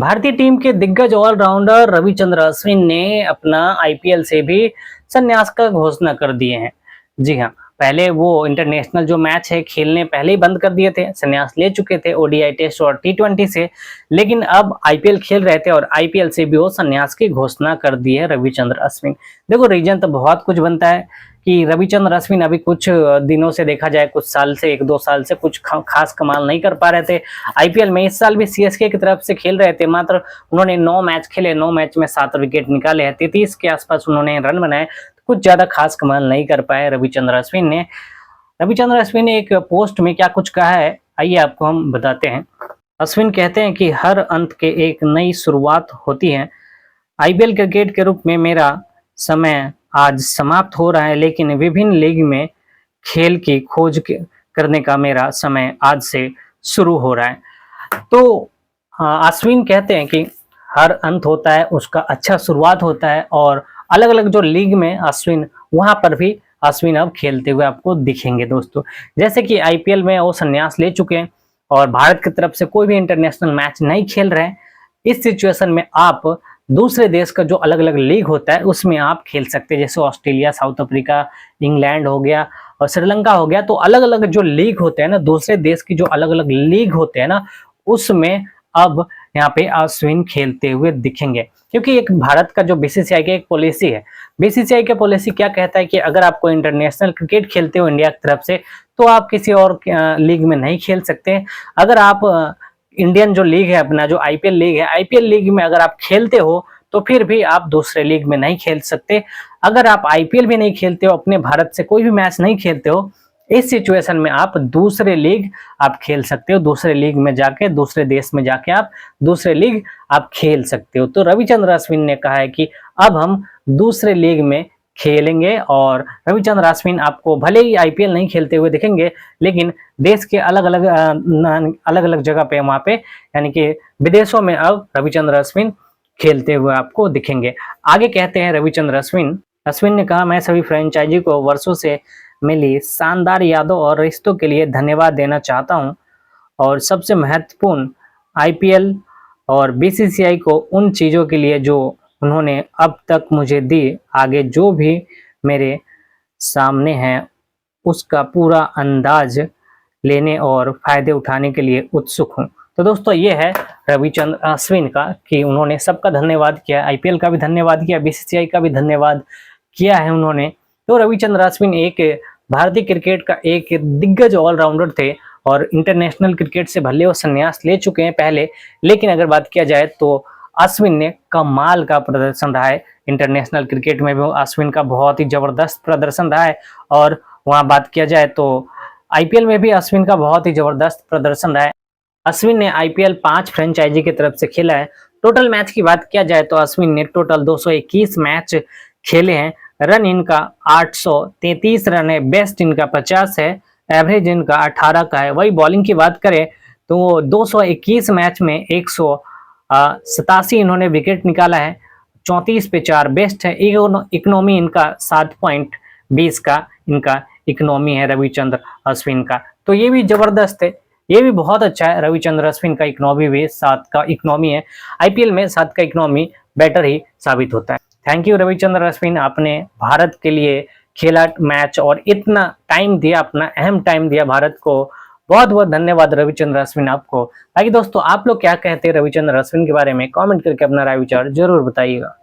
भारतीय टीम के दिग्गज ऑलराउंडर रविचंद्रन अश्विन ने अपना आईपीएल से भी संन्यास का घोषणा कर दिए हैं। जी हाँ, पहले वो इंटरनेशनल जो मैच है खेलने पहले ही बंद कर दिए थे, संन्यास ले चुके थे ओडीआई टेस्ट और टी20 से, लेकिन अब आईपीएल खेल रहे थे और आईपीएल से भी वो संन्यास की घोषणा कर दी है रविचंद्रन अश्विन। देखो, रीजन तो बहुत कुछ बनता है कि रविचंद्रन अश्विन अभी कुछ दिनों से, देखा जाए कुछ साल से, 1-2 साल से कुछ खास कमाल नहीं कर पा रहे थे आईपीएल में। इस साल भी सीएसके की तरफ से खेल रहे थे, मात्र उन्होंने 9 मैच खेले, 9 मैच में 7 विकेट निकाले हैं, 33 के आसपास उन्होंने रन बनाए, कुछ ज्यादा खास कमाल नहीं कर पाए रविचंद्रन अश्विन ने। रविचंद्रन अश्विन ने एक पोस्ट में क्या कुछ कहा है, आइए आपको हम बताते हैं। अश्विन कहते हैं कि हर अंत के एक नई शुरुआत होती है। आईपीएल क्रिकेट के रूप में मेरा समय आज समाप्त हो रहा है, लेकिन विभिन्न लीग में खेल की करने का मेरा समय आज से शुरू हो रहा है। तो अश्विन कहते हैं कि हर अंत होता है, उसका अच्छा शुरुआत होता है, और अलग अलग जो लीग में अश्विन, वहां पर भी अश्विन अब खेलते हुए आपको दिखेंगे दोस्तों। जैसे कि आईपीएल में वो संन्यास ले चुके हैं और भारत की तरफ से कोई भी इंटरनेशनल मैच नहीं खेल रहे हैं। इस सिचुएशन में आप दूसरे देश का जो अलग अलग लीग होता है उसमें आप खेल सकते हैं, जैसे ऑस्ट्रेलिया, साउथ अफ्रीका, इंग्लैंड हो गया और श्रीलंका हो गया। तो अलग अलग जो लीग होते हैं ना, दूसरे देश की जो अलग अलग लीग होते हैं ना, उसमें अब यहाँ पे अश्विन खेलते हुए दिखेंगे। क्योंकि एक भारत का जो बीसीसीआई की एक पॉलिसी है, बीसीसीआई की पॉलिसी क्या कहता है कि अगर आपको इंटरनेशनल क्रिकेट खेलते हो इंडिया की तरफ से, तो आप किसी और लीग में नहीं खेल सकते। अगर आप इंडियन जो लीग है अपना, जो आईपीएल लीग है, आईपीएल लीग में अगर आप खेलते हो तो फिर भी आप दूसरे लीग में नहीं खेल सकते। अगर आप आईपीएल भी नहीं खेलते हो, अपने भारत से कोई भी मैच नहीं खेलते हो, इस सिचुएशन में आप दूसरे लीग आप खेल सकते हो। दूसरे लीग में जाके, दूसरे देश में जाके आप दूसरे लीग आप खेल सकते हो। तो रविचंद्रन अश्विन ने कहा है कि अब हम दूसरे लीग में खेलेंगे, और रविचंद्रन अश्विन आपको भले ही आईपीएल नहीं खेलते हुए दिखेंगे, लेकिन देश के अलग अलग जगह पे, वहां पे यानी कि विदेशों में अब रविचंद्रन अश्विन खेलते हुए आपको दिखेंगे। आगे कहते हैं रविचंद्रन अश्विन ने कहा, मैं सभी फ्रेंचाइजी को वर्षों से मिली शानदार यादों और रिश्तों के लिए धन्यवाद देना चाहता हूं, और सबसे महत्वपूर्ण आईपीएल और बीसीसीआई को उन चीज़ों के लिए जो उन्होंने अब तक मुझे दी। आगे जो भी मेरे सामने है उसका पूरा अंदाज लेने और फायदे उठाने के लिए उत्सुक हूं। तो दोस्तों, ये है रविचंद्रन अश्विन का कि उन्होंने सबका धन्यवाद किया, आईपीएल का भी धन्यवाद किया, बीसीसीआई का भी धन्यवाद किया है उन्होंने। तो रविचंद्रन अश्विन एक भारतीय क्रिकेट का एक दिग्गज ऑलराउंडर थे, और इंटरनेशनल क्रिकेट से भले वो संन्यास ले चुके हैं पहले, लेकिन अगर बात किया जाए तो अश्विन ने कमाल का प्रदर्शन रहा है। इंटरनेशनल क्रिकेट में भी अश्विन का बहुत ही जबरदस्त प्रदर्शन रहा है, और वहां बात किया जाए तो आईपीएल में भी अश्विन का बहुत ही जबरदस्त प्रदर्शन रहा है। अश्विन ने आईपीएल 5 फ्रेंचाइजी की तरफ से खेला है। टोटल मैच की बात किया जाए तो अश्विन ने टोटल 221 मैच खेले हैं। रन इनका 833 रन है, बेस्ट इनका 50 है, एवरेज इनका 18 का है। वही बॉलिंग की बात करें तो 221 मैच में 187 इन्होंने विकेट निकाला है, 34 पे 4 बेस्ट है। इकोनॉमी इनका 7.20 का इनका इकोनॉमी है रविचंद्र अश्विन का। तो ये भी जबरदस्त है, ये भी बहुत अच्छा है। रविचंद्र अश्विन का इकोनॉमी भी 7 का इकोनॉमी है। आईपीएल में 7 का इकोनॉमी बेटर ही साबित होता है। थैंक यू रविचंद्र अश्विन, आपने भारत के लिए खेला मैच और इतना टाइम दिया, अपना अहम टाइम दिया भारत को। बहुत बहुत धन्यवाद रविचंद्र अश्विन आपको। बाकी दोस्तों, आप लोग क्या कहते हैं रविचंद्र अश्विन के बारे में, कमेंट करके अपना राय विचार जरूर बताइएगा।